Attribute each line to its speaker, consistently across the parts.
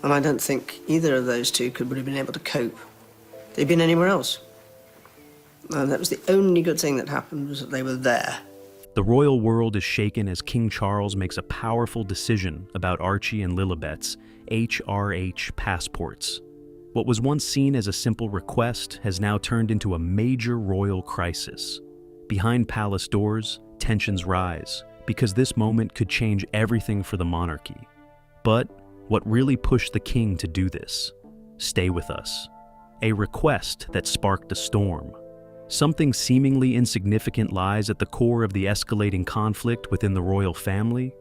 Speaker 1: And I don't think either of those two would have been able to cope. They'd been anywhere else. And that was the only good thing that happened, was that they were there.
Speaker 2: The royal world is shaken as King Charles makes a powerful decision about Archie and Lilibet's HRH passports. What was once seen as a simple request has now turned into a major royal crisis. Behind palace doors, tensions rise, because this moment could change everything for the monarchy. But what really pushed the king to do this? Stay with us. A request that sparked a storm. Something seemingly insignificant lies at the core of the escalating conflict within the royal family.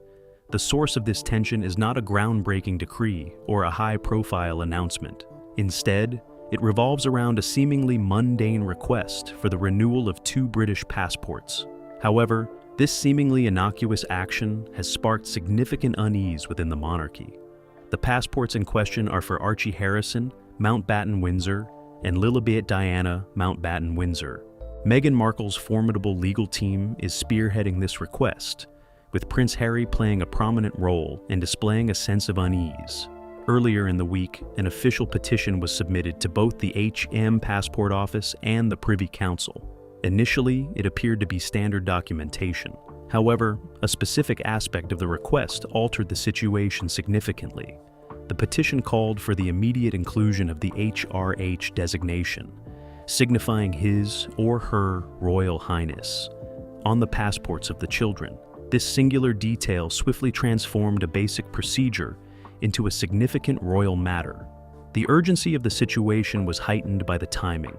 Speaker 2: The source of this tension is not a groundbreaking decree or a high-profile announcement. Instead, it revolves around a seemingly mundane request for the renewal of 2 British passports. However, this seemingly innocuous action has sparked significant unease within the monarchy. The passports in question are for Archie Harrison, Mountbatten-Windsor, and Lilibet Diana, Mountbatten-Windsor. Meghan Markle's formidable legal team is spearheading this request, with Prince Harry playing a prominent role and displaying a sense of unease. Earlier in the week, an official petition was submitted to both the HM Passport Office and the Privy Council. Initially, it appeared to be standard documentation. However, a specific aspect of the request altered the situation significantly. The petition called for the immediate inclusion of the HRH designation, signifying his or her Royal Highness, on the passports of the children. This singular detail swiftly transformed a basic procedure into a significant royal matter. The urgency of the situation was heightened by the timing.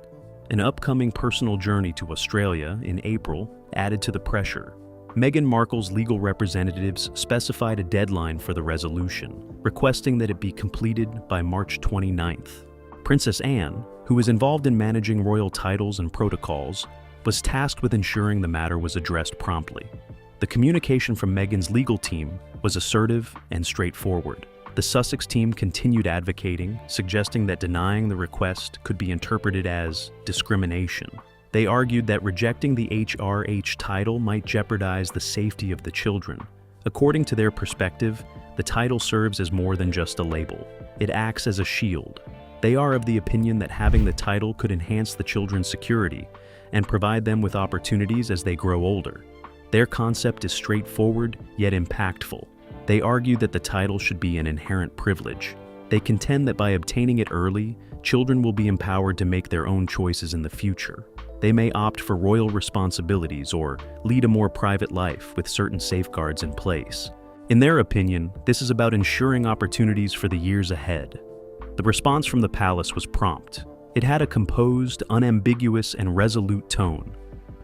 Speaker 2: An upcoming personal journey to Australia in April added to the pressure. Meghan Markle's legal representatives specified a deadline for the resolution, requesting that it be completed by March 29th. Princess Anne, who was involved in managing royal titles and protocols, was tasked with ensuring the matter was addressed promptly. The communication from Meghan's legal team was assertive and straightforward. The Sussex team continued advocating, suggesting that denying the request could be interpreted as discrimination. They argued that rejecting the HRH title might jeopardize the safety of the children. According to their perspective, the title serves as more than just a label. It acts as a shield. They are of the opinion that having the title could enhance the children's security and provide them with opportunities as they grow older. Their concept is straightforward yet impactful. They argue that the title should be an inherent privilege. They contend that by obtaining it early, children will be empowered to make their own choices in the future. They may opt for royal responsibilities or lead a more private life with certain safeguards in place. In their opinion, this is about ensuring opportunities for the years ahead. The response from the palace was prompt. It had a composed, unambiguous, and resolute tone.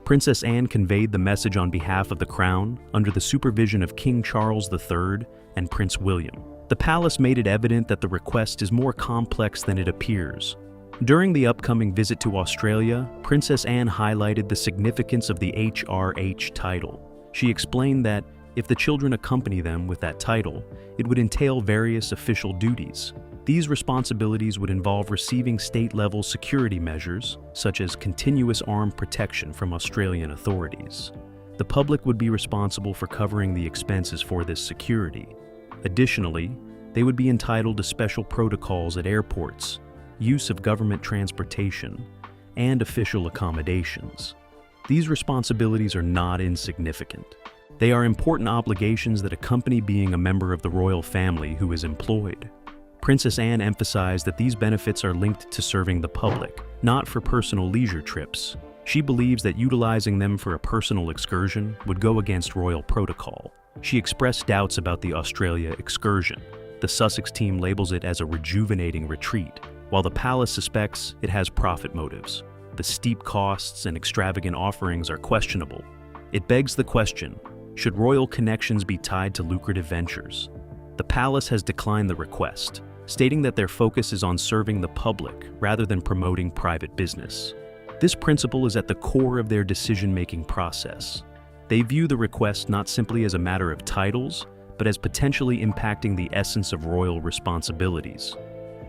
Speaker 2: Princess Anne conveyed the message on behalf of the Crown under the supervision of King Charles III and Prince William. The palace made it evident that the request is more complex than it appears. During the upcoming visit to Australia, Princess Anne highlighted the significance of the HRH title. She explained that if the children accompany them with that title, it would entail various official duties. These responsibilities would involve receiving state-level security measures, such as continuous armed protection from Australian authorities. The public would be responsible for covering the expenses for this security. Additionally, they would be entitled to special protocols at airports, use of government transportation, and official accommodations. These responsibilities are not insignificant. They are important obligations that accompany being a member of the royal family who is employed. Princess Anne emphasized that these benefits are linked to serving the public, not for personal leisure trips. She believes that utilizing them for a personal excursion would go against royal protocol. She expressed doubts about the Australia excursion. The Sussex team labels it as a rejuvenating retreat, while the palace suspects it has profit motives. The steep costs and extravagant offerings are questionable. It begs the question, should royal connections be tied to lucrative ventures? The palace has declined the request, stating that their focus is on serving the public rather than promoting private business. This principle is at the core of their decision-making process. They view the request not simply as a matter of titles, but as potentially impacting the essence of royal responsibilities.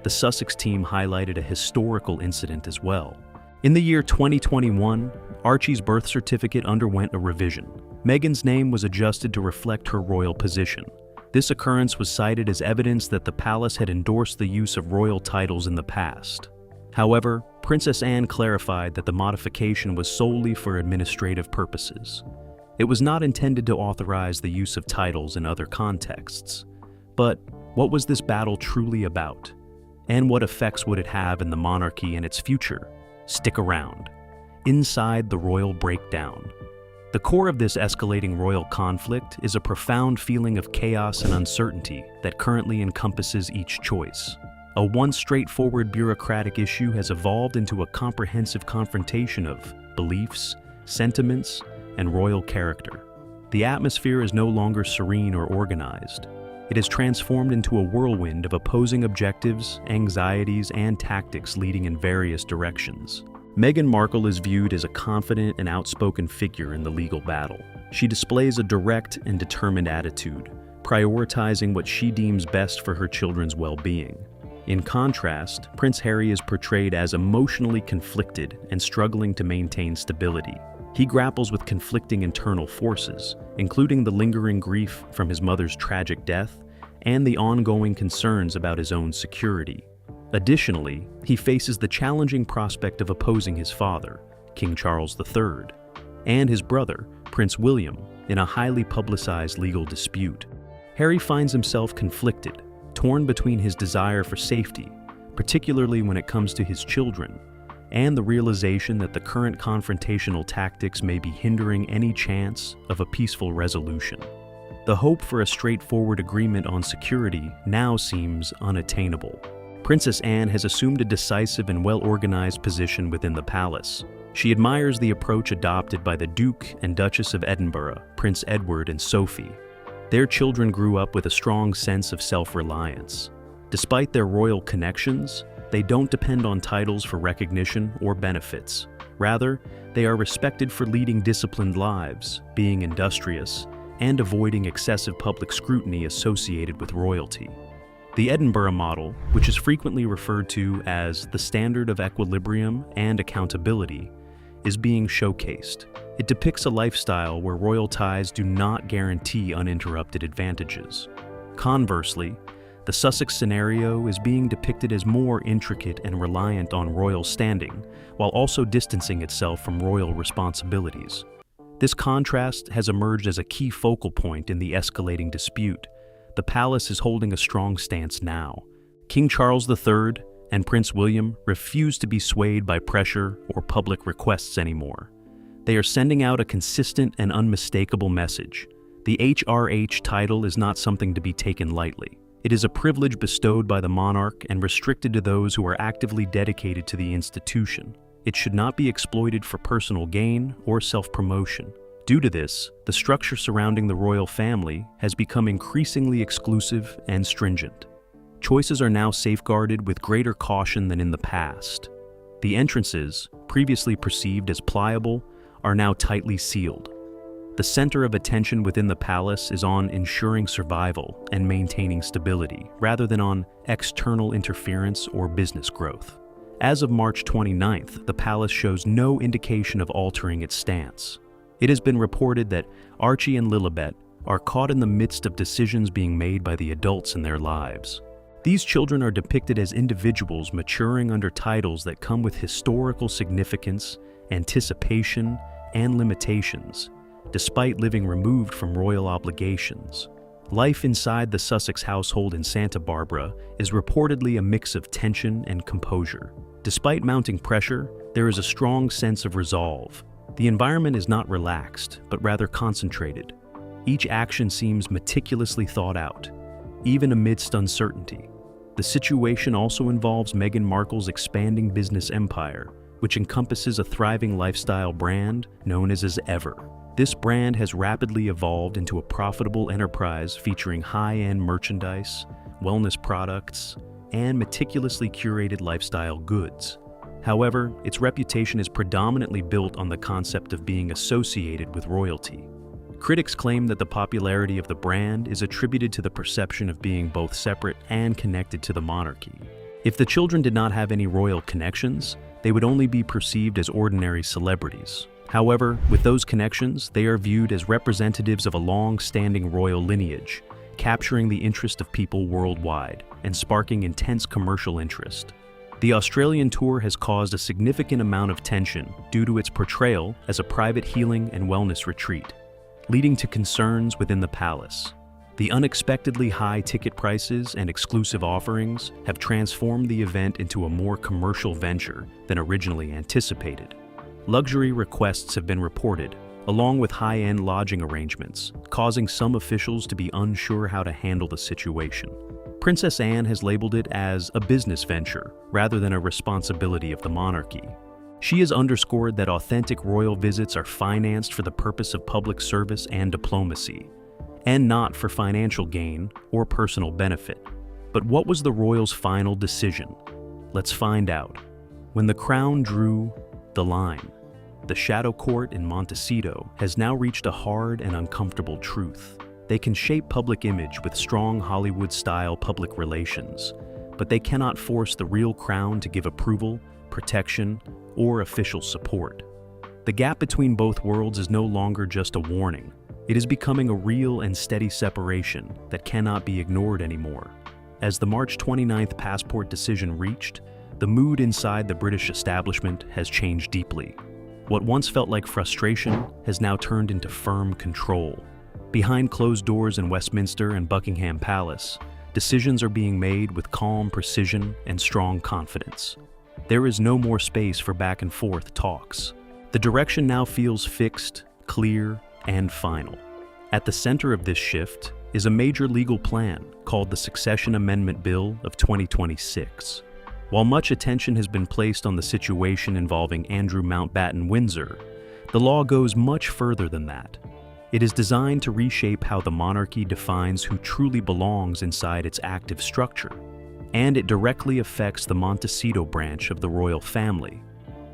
Speaker 2: The Sussex team highlighted a historical incident as well. In the year 2021, Archie's birth certificate underwent a revision. Meghan's name was adjusted to reflect her royal position. This occurrence was cited as evidence that the palace had endorsed the use of royal titles in the past. However, Princess Anne clarified that the modification was solely for administrative purposes. It was not intended to authorize the use of titles in other contexts. But what was this battle truly about? And what effects would it have in the monarchy and its future? Stick around. Inside the royal breakdown. The core of this escalating royal conflict is a profound feeling of chaos and uncertainty that currently encompasses each choice. A once straightforward bureaucratic issue has evolved into a comprehensive confrontation of beliefs, sentiments, and royal character. The atmosphere is no longer serene or organized. It is transformed into a whirlwind of opposing objectives, anxieties, and tactics leading in various directions. Meghan Markle is viewed as a confident and outspoken figure in the legal battle. She displays a direct and determined attitude, prioritizing what she deems best for her children's well-being. In contrast, Prince Harry is portrayed as emotionally conflicted and struggling to maintain stability. He grapples with conflicting internal forces, including the lingering grief from his mother's tragic death and the ongoing concerns about his own security. Additionally, he faces the challenging prospect of opposing his father, King Charles III, and his brother, Prince William, in a highly publicized legal dispute. Harry finds himself conflicted, torn between his desire for safety, particularly when it comes to his children, and the realization that the current confrontational tactics may be hindering any chance of a peaceful resolution. The hope for a straightforward agreement on security now seems unattainable. Princess Anne has assumed a decisive and well-organized position within the palace. She admires the approach adopted by the Duke and Duchess of Edinburgh, Prince Edward and Sophie. Their children grew up with a strong sense of self-reliance. Despite their royal connections, they don't depend on titles for recognition or benefits. Rather, they are respected for leading disciplined lives, being industrious, and avoiding excessive public scrutiny associated with royalty. The Edinburgh model, which is frequently referred to as the standard of equilibrium and accountability, is being showcased. It depicts a lifestyle where royal ties do not guarantee uninterrupted advantages. Conversely, the Sussex scenario is being depicted as more intricate and reliant on royal standing, while also distancing itself from royal responsibilities. This contrast has emerged as a key focal point in the escalating dispute. The palace is holding a strong stance now. King Charles III and Prince William refuse to be swayed by pressure or public requests anymore. They are sending out a consistent and unmistakable message. The HRH title is not something to be taken lightly. It is a privilege bestowed by the monarch and restricted to those who are actively dedicated to the institution. It should not be exploited for personal gain or self-promotion. Due to this, the structure surrounding the royal family has become increasingly exclusive and stringent. Choices are now safeguarded with greater caution than in the past. The entrances, previously perceived as pliable, are now tightly sealed. The center of attention within the palace is on ensuring survival and maintaining stability, rather than on external interference or business growth. As of March 29th, the palace shows no indication of altering its stance. It has been reported that Archie and Lilibet are caught in the midst of decisions being made by the adults in their lives. These children are depicted as individuals maturing under titles that come with historical significance, anticipation, and limitations, despite living removed from royal obligations. Life inside the Sussex household in Santa Barbara is reportedly a mix of tension and composure. Despite mounting pressure, there is a strong sense of resolve. The environment is not relaxed, but rather concentrated. Each action seems meticulously thought out, even amidst uncertainty. The situation also involves Meghan Markle's expanding business empire, which encompasses a thriving lifestyle brand known as Ever. This brand has rapidly evolved into a profitable enterprise featuring high-end merchandise, wellness products, and meticulously curated lifestyle goods. However, its reputation is predominantly built on the concept of being associated with royalty. Critics claim that the popularity of the brand is attributed to the perception of being both separate and connected to the monarchy. If the children did not have any royal connections, they would only be perceived as ordinary celebrities. However, with those connections, they are viewed as representatives of a long-standing royal lineage, capturing the interest of people worldwide and sparking intense commercial interest. The Australian tour has caused a significant amount of tension due to its portrayal as a private healing and wellness retreat, leading to concerns within the palace. The unexpectedly high ticket prices and exclusive offerings have transformed the event into a more commercial venture than originally anticipated. Luxury requests have been reported, along with high-end lodging arrangements, causing some officials to be unsure how to handle the situation. Princess Anne has labeled it as a business venture rather than a responsibility of the monarchy. She has underscored that authentic royal visits are financed for the purpose of public service and diplomacy, and not for financial gain or personal benefit. But what was the royals' final decision? Let's find out. When the Crown drew the line, the Shadow Court in Montecito has now reached a hard and uncomfortable truth. They can shape public image with strong Hollywood-style public relations, but they cannot force the real Crown to give approval, protection, or official support. The gap between both worlds is no longer just a warning. It is becoming a real and steady separation that cannot be ignored anymore. As the March 29th passport decision reached, the mood inside the British establishment has changed deeply. What once felt like frustration has now turned into firm control. Behind closed doors in Westminster and Buckingham Palace, decisions are being made with calm precision and strong confidence. There is no more space for back and forth talks. The direction now feels fixed, clear, and final. At the center of this shift is a major legal plan called the Succession Amendment Bill of 2026. While much attention has been placed on the situation involving Andrew Mountbatten Windsor, the law goes much further than that. It is designed to reshape how the monarchy defines who truly belongs inside its active structure, and it directly affects the Montecito branch of the royal family.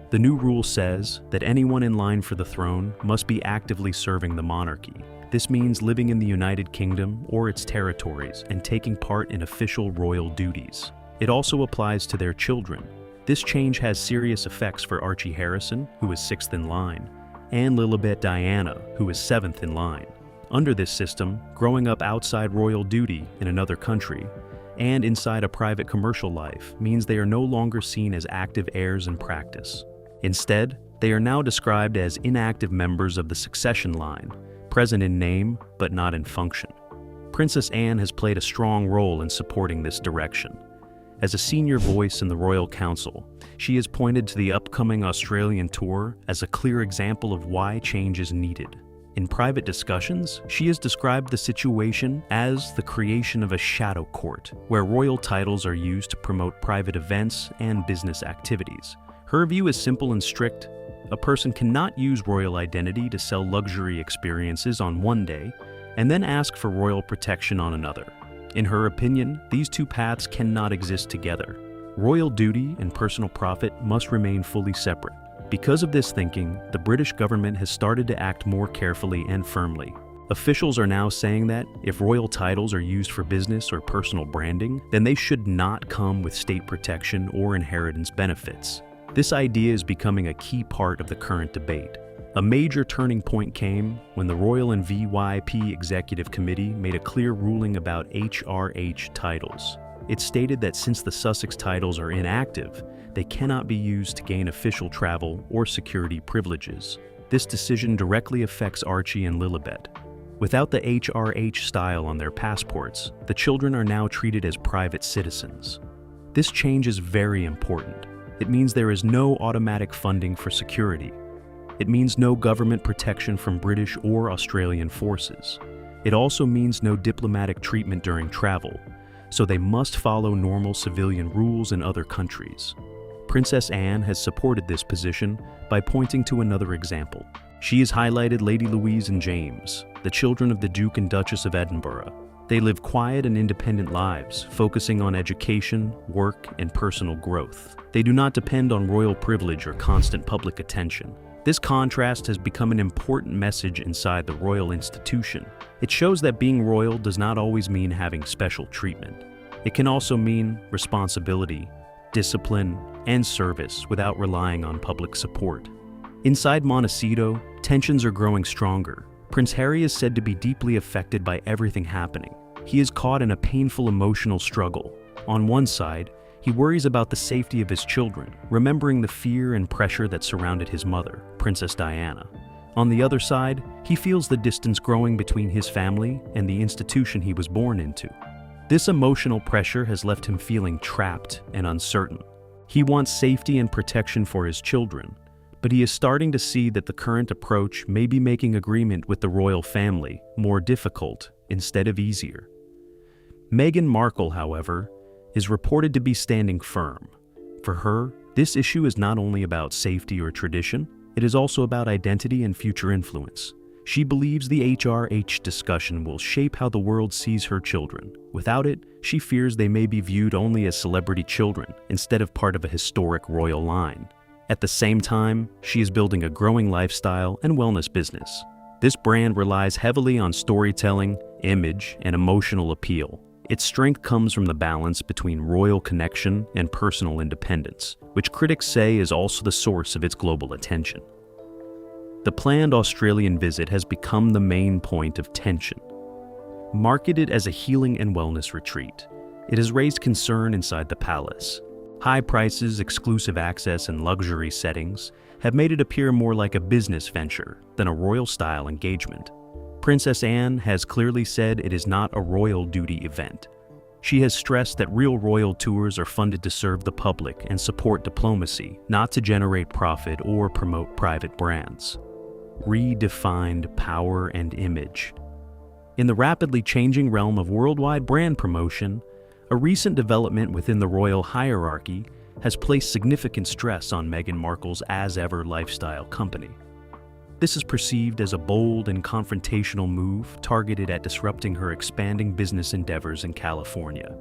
Speaker 2: The new rule says that anyone in line for the throne must be actively serving the monarchy. This means living in the United Kingdom or its territories and taking part in official royal duties. It also applies to their children. This change has serious effects for Archie Harrison, who is 6th in line, and Lilibet Diana, who is 7th in line. Under this system, growing up outside royal duty in another country and inside a private commercial life means they are no longer seen as active heirs in practice. Instead, they are now described as inactive members of the succession line, present in name but not in function. Princess Anne has played a strong role in supporting this direction. As a senior voice in the Royal Council, she has pointed to the upcoming Australian tour as a clear example of why change is needed. In private discussions, she has described the situation as the creation of a shadow court, where royal titles are used to promote private events and business activities. Her view is simple and strict. A person cannot use royal identity to sell luxury experiences on one day and then ask for royal protection on another. In her opinion, these two paths cannot exist together. Royal duty and personal profit must remain fully separate. Because of this thinking, the British government has started to act more carefully and firmly. Officials are now saying that if royal titles are used for business or personal branding, then they should not come with state protection or inheritance benefits. This idea is becoming a key part of the current debate. A major turning point came when the Royal and VIP Executive Committee made a clear ruling about HRH titles. It stated that since the Sussex titles are inactive, they cannot be used to gain official travel or security privileges. This decision directly affects Archie and Lilibet. Without the HRH style on their passports, the children are now treated as private citizens. This change is very important. It means there is no automatic funding for security. It means no government protection from British or Australian forces. It also means no diplomatic treatment during travel, so they must follow normal civilian rules in other countries. Princess Anne has supported this position by pointing to another example. She has highlighted Lady Louise and James, the children of the Duke and Duchess of Edinburgh. They live quiet and independent lives, focusing on education, work, and personal growth. They do not depend on royal privilege or constant public attention. This contrast has become an important message inside the royal institution. It shows that being royal does not always mean having special treatment. It can also mean responsibility, discipline, and service without relying on public support. Inside Montecito, tensions are growing stronger. Prince Harry is said to be deeply affected by everything happening. he is caught in a painful emotional struggle. On one side, he worries about the safety of his children, remembering the fear and pressure that surrounded his mother, Princess Diana. On the other side, he feels the distance growing between his family and the institution he was born into. This emotional pressure has left him feeling trapped and uncertain. He wants safety and protection for his children, but he is starting to see that the current approach may be making agreement with the royal family more difficult instead of easier. Meghan Markle, however, is reported to be standing firm. For her, this issue is not only about safety or tradition, it is also about identity and future influence. She believes the HRH discussion will shape how the world sees her children. Without it, she fears they may be viewed only as celebrity children instead of part of a historic royal line. At the same time, she is building a growing lifestyle and wellness business. This brand relies heavily on storytelling, image, and emotional appeal. Its strength comes from the balance between royal connection and personal independence, which critics say is also the source of its global attention. The planned Australian visit has become the main point of tension. Marketed as a healing and wellness retreat, it has raised concern inside the palace. High prices, exclusive access, and luxury settings have made it appear more like a business venture than a royal-style engagement. Princess Anne has clearly said it is not a royal duty event. She has stressed that real royal tours are funded to serve the public and support diplomacy, not to generate profit or promote private brands. Redefined power and image. In the rapidly changing realm of worldwide brand promotion, a recent development within the royal hierarchy has placed significant stress on Meghan Markle's as-ever lifestyle company. This is perceived as a bold and confrontational move targeted at disrupting her expanding business endeavors in California.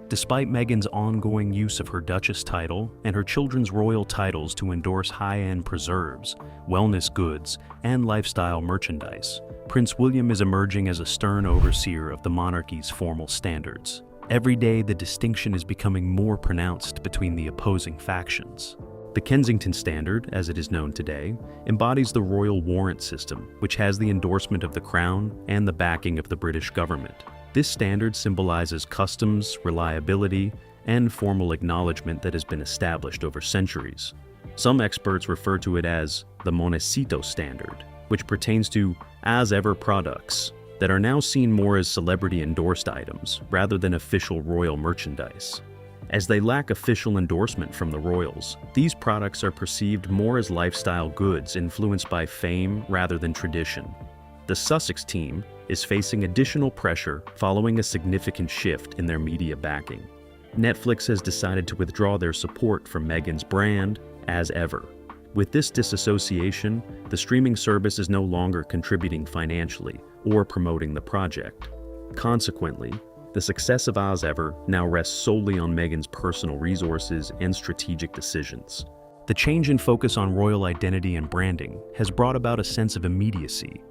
Speaker 2: Despite Meghan's ongoing use of her Duchess title and her children's royal titles to endorse high-end preserves, wellness goods, and lifestyle merchandise, Prince William is emerging as a stern overseer of the monarchy's formal standards. Every day, the distinction is becoming more pronounced between the opposing factions. The Kensington Standard, as it is known today, embodies the royal warrant system, which has the endorsement of the Crown and the backing of the British government. This standard symbolizes customs, reliability, and formal acknowledgement that has been established over centuries. Some experts refer to it as the Montecito Standard, which pertains to as-ever products that are now seen more as celebrity-endorsed items rather than official royal merchandise. As they lack official endorsement from the royals, these products are perceived more as lifestyle goods influenced by fame rather than tradition. The Sussex team is facing additional pressure following a significant shift in their media backing. Netflix has decided to withdraw their support for Meghan's brand as ever. With this disassociation, the streaming service is no longer contributing financially or promoting the project. Consequently, the success of As Ever now rests solely on Meghan's personal resources and strategic decisions. The change in focus on royal identity and branding has brought about a sense of immediacy.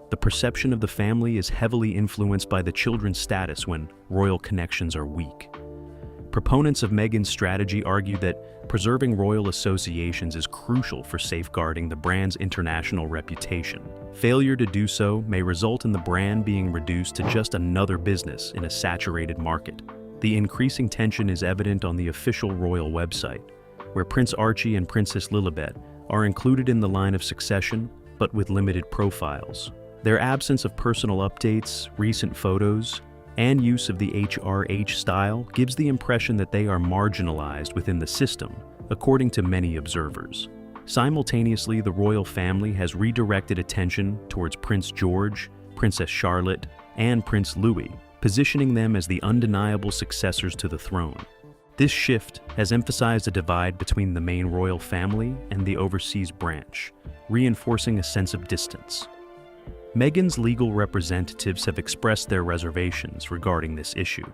Speaker 2: The perception of the family is heavily influenced by the children's status when royal connections are weak. Proponents of Meghan's strategy argue that preserving royal associations is crucial for safeguarding the brand's international reputation. Failure to do so may result in the brand being reduced to just another business in a saturated market. The increasing tension is evident on the official royal website, where Prince Archie and Princess Lilibet are included in the line of succession, but with limited profiles. Their absence of personal updates, recent photos, and use of the HRH style gives the impression that they are marginalized within the system, according to many observers. Simultaneously, the royal family has redirected attention towards Prince George, Princess Charlotte, and Prince Louis, positioning them as the undeniable successors to the throne. This shift has emphasized a divide between the main royal family and the overseas branch, reinforcing a sense of distance. Meghan's legal representatives have expressed their reservations regarding this issue.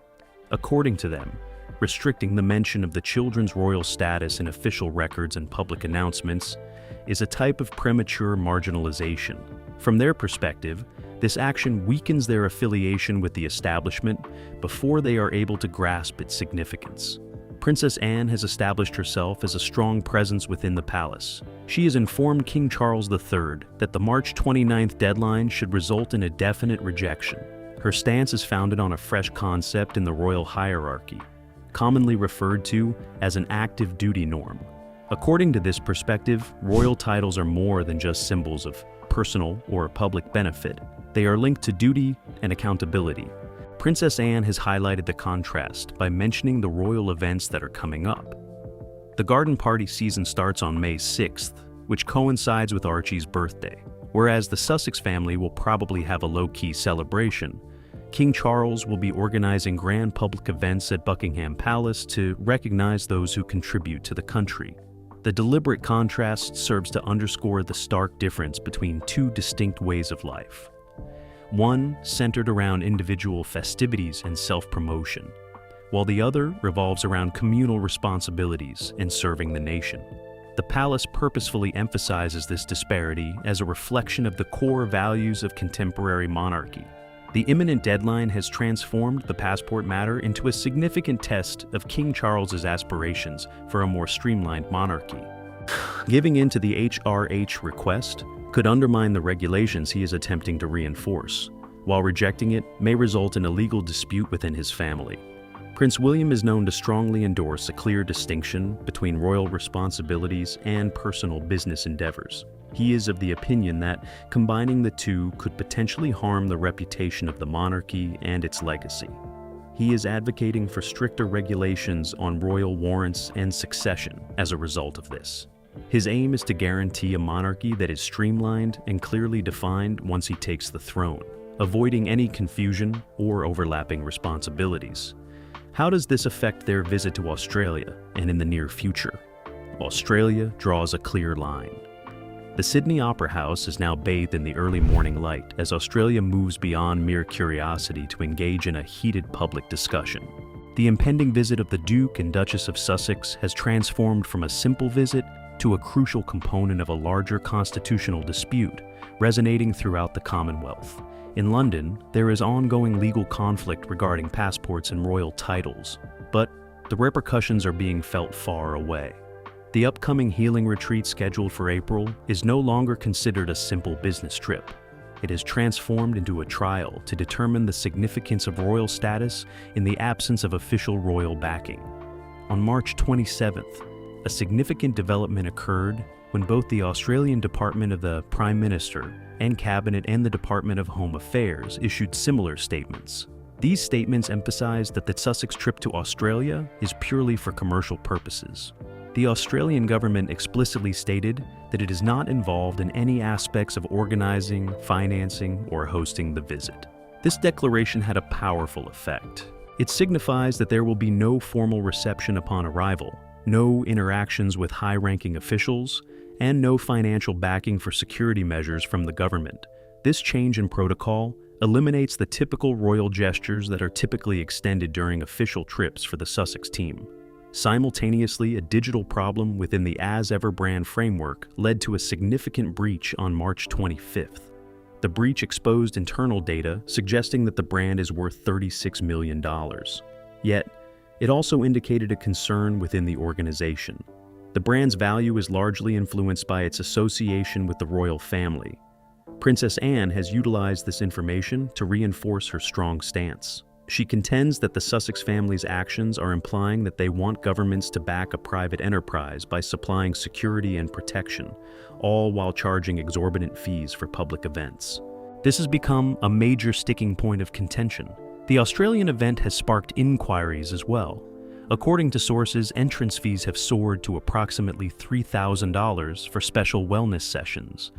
Speaker 2: According to them, restricting the mention of the children's royal status in official records and public announcements is a type of premature marginalization. From their perspective, this action weakens their affiliation with the establishment before they are able to grasp its significance. Princess Anne has established herself as a strong presence within the palace. She has informed King Charles III that the March 29th deadline should result in a definite rejection. Her stance is founded on a fresh concept in the royal hierarchy, commonly referred to as an active duty norm. According to this perspective, royal titles are more than just symbols of personal or public benefit. They are linked to duty and accountability. Princess Anne has highlighted the contrast by mentioning the royal events that are coming up. The garden party season starts on May 6th, which coincides with Archie's birthday. Whereas the Sussex family will probably have a low-key celebration, King Charles will be organizing grand public events at Buckingham Palace to recognize those who contribute to the country. The deliberate contrast serves to underscore the stark difference between two distinct ways of life. One centered around individual festivities and self-promotion, while the other revolves around communal responsibilities and serving the nation. The palace purposefully emphasizes this disparity as a reflection of the core values of contemporary monarchy. The imminent deadline has transformed the passport matter into a significant test of King Charles's aspirations for a more streamlined monarchy. Giving in to the HRH request could undermine the regulations he is attempting to reinforce, while rejecting it may result in a legal dispute within his family. Prince William is known to strongly endorse a clear distinction between royal responsibilities and personal business endeavors. He is of the opinion that combining the two could potentially harm the reputation of the monarchy and its legacy. He is advocating for stricter regulations on royal warrants and succession as a result of this. His aim is to guarantee a monarchy that is streamlined and clearly defined once he takes the throne, avoiding any confusion or overlapping responsibilities. How does this affect their visit to Australia and in the near future? Australia draws a clear line. The Sydney Opera House is now bathed in the early morning light as Australia moves beyond mere curiosity to engage in a heated public discussion. The impending visit of the Duke and Duchess of Sussex has transformed from a simple visit to a crucial component of a larger constitutional dispute, resonating throughout the Commonwealth. In London, there is ongoing legal conflict regarding passports and royal titles, but the repercussions are being felt far away. The upcoming healing retreat scheduled for April is no longer considered a simple business trip. It is transformed into a trial to determine the significance of royal status in the absence of official royal backing. On March 27th, a significant development occurred when both the Australian Department of the Prime Minister and Cabinet and the Department of Home Affairs issued similar statements. These statements emphasized that the Sussex trip to Australia is purely for commercial purposes. The Australian government explicitly stated that it is not involved in any aspects of organizing, financing, or hosting the visit. This declaration had a powerful effect. It signifies that there will be no formal reception upon arrival, no interactions with high-ranking officials, and no financial backing for security measures from the government. This change in protocol eliminates the typical royal gestures that are typically extended during official trips for the Sussex team. Simultaneously, a digital problem within the As Ever brand framework led to a significant breach on March 25th. The breach exposed internal data suggesting that the brand is worth $36 million. Yet, it also indicated a concern within the organization. The brand's value is largely influenced by its association with the royal family. Princess Anne has utilized this information to reinforce her strong stance. She contends that the Sussex family's actions are implying that they want governments to back a private enterprise by supplying security and protection, all while charging exorbitant fees for public events. This has become a major sticking point of contention. The Australian event has sparked inquiries as well. According to sources, entrance fees have soared to approximately $3,000 for special wellness sessions.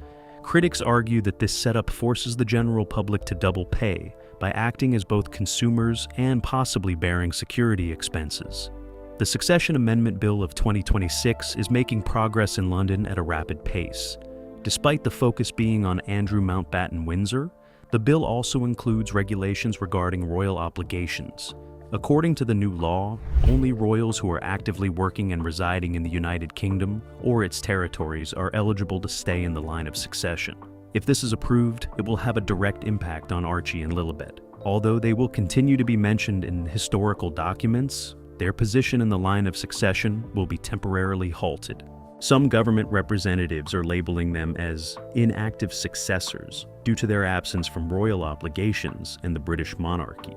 Speaker 2: Critics argue that this setup forces the general public to double pay by acting as both consumers and possibly bearing security expenses. The Succession Amendment Bill of 2026 is making progress in London at a rapid pace. Despite the focus being on Andrew Mountbatten Windsor, the bill also includes regulations regarding royal obligations. According to the new law, only royals who are actively working and residing in the United Kingdom or its territories are eligible to stay in the line of succession. If this is approved, it will have a direct impact on Archie and Lilibet. Although they will continue to be mentioned in historical documents, their position in the line of succession will be temporarily halted. Some government representatives are labeling them as inactive successors due to their absence from royal obligations in the British monarchy.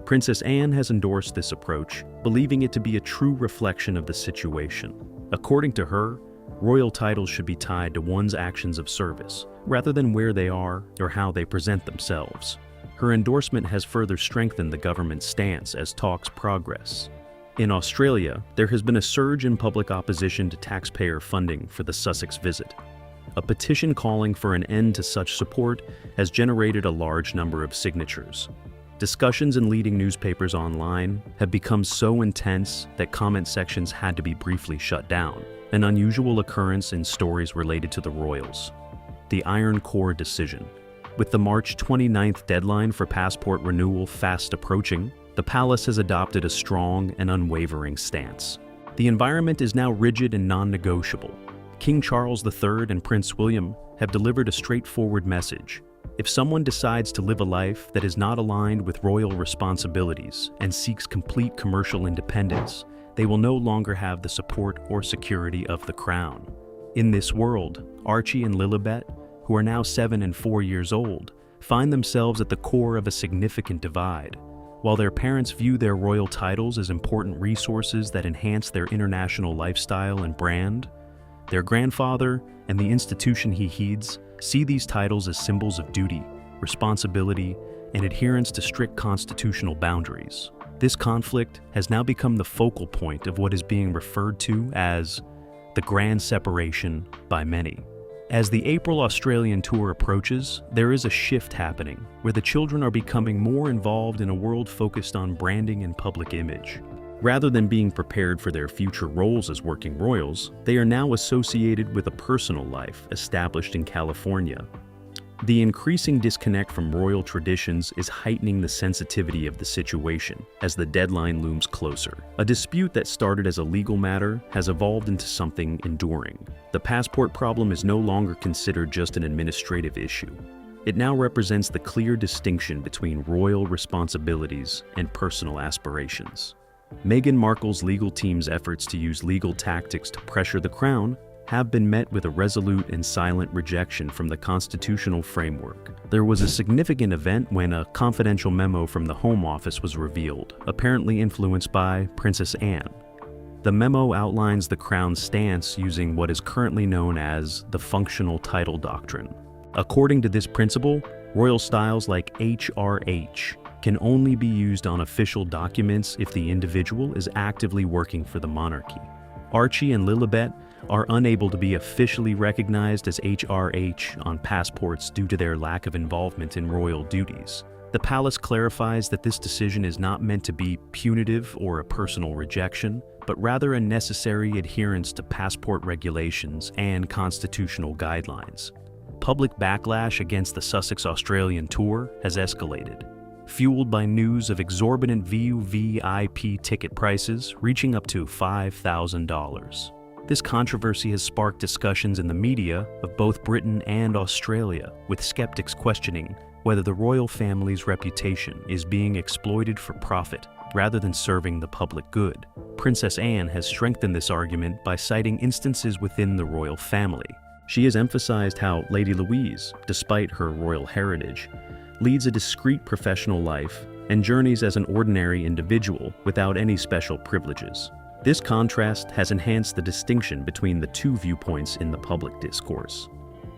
Speaker 2: Princess Anne has endorsed this approach, believing it to be a true reflection of the situation. According to her, royal titles should be tied to one's actions of service, rather than where they are or how they present themselves. Her endorsement has further strengthened the government's stance as talks progress. In Australia, there has been a surge in public opposition to taxpayer funding for the Sussex visit. A petition calling for an end to such support has generated a large number of signatures. Discussions in leading newspapers online have become so intense that comment sections had to be briefly shut down, an unusual occurrence in stories related to the royals. The Iron Core decision. With the March 29th deadline for passport renewal fast approaching, the palace has adopted a strong and unwavering stance. The environment is now rigid and non-negotiable. King Charles III and Prince William have delivered a straightforward message. If someone decides to live a life that is not aligned with royal responsibilities and seeks complete commercial independence, they will no longer have the support or security of the crown. In this world, Archie and Lilibet, who are now 7 and 4 years old, find themselves at the core of a significant divide. While their parents view their royal titles as important resources that enhance their international lifestyle and brand, their grandfather and the institution he heeds see these titles as symbols of duty, responsibility, and adherence to strict constitutional boundaries. This conflict has now become the focal point of what is being referred to as the grand separation by many. As the April Australian tour approaches, there is a shift happening, where the children are becoming more involved in a world focused on branding and public image. Rather than being prepared for their future roles as working royals, they are now associated with a personal life established in California. The increasing disconnect from royal traditions is heightening the sensitivity of the situation as the deadline looms closer. A dispute that started as a legal matter has evolved into something enduring. The passport problem is no longer considered just an administrative issue. It now represents the clear distinction between royal responsibilities and personal aspirations. Meghan Markle's legal team's efforts to use legal tactics to pressure the crown have been met with a resolute and silent rejection from the constitutional framework. There was a significant event when a confidential memo from the Home Office was revealed, apparently influenced by Princess Anne. The memo outlines the Crown's stance using what is currently known as the functional title doctrine. According to this principle, royal styles like HRH can only be used on official documents if the individual is actively working for the monarchy. Archie and Lilibet are unable to be officially recognized as HRH on passports due to their lack of involvement in royal duties. The palace clarifies that this decision is not meant to be punitive or a personal rejection, but rather a necessary adherence to passport regulations and constitutional guidelines. Public backlash against the Sussex Australian tour has escalated, fueled by news of exorbitant VVIP ticket prices reaching up to $5,000. This controversy has sparked discussions in the media of both Britain and Australia, with skeptics questioning whether the royal family's reputation is being exploited for profit rather than serving the public good. Princess Anne has strengthened this argument by citing instances within the royal family. She has emphasized how Lady Louise, despite her royal heritage, leads a discreet professional life and journeys as an ordinary individual without any special privileges. This contrast has enhanced the distinction between the two viewpoints in the public discourse.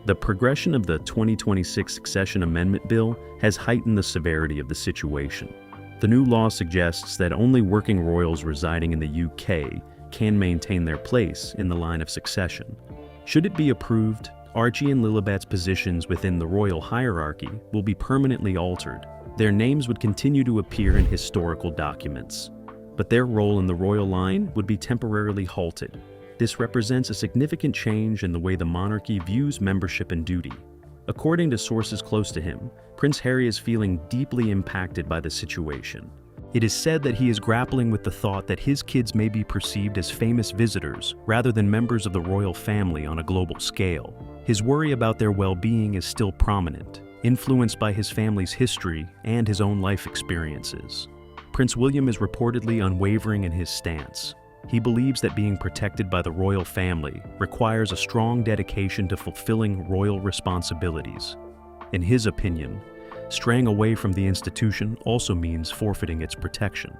Speaker 2: The progression of the 2026 Succession Amendment Bill has heightened the severity of the situation. The new law suggests that only working royals residing in the UK can maintain their place in the line of succession. Should it be approved, Archie and Lilibet's positions within the royal hierarchy will be permanently altered. Their names would continue to appear in historical documents, but their role in the royal line would be temporarily halted. This represents a significant change in the way the monarchy views membership and duty. According to sources close to him, Prince Harry is feeling deeply impacted by the situation. It is said that he is grappling with the thought that his kids may be perceived as famous visitors rather than members of the royal family on a global scale. His worry about their well-being is still prominent, influenced by his family's history and his own life experiences. Prince William is reportedly unwavering in his stance. He believes that being protected by the royal family requires a strong dedication to fulfilling royal responsibilities. In his opinion, straying away from the institution also means forfeiting its protection.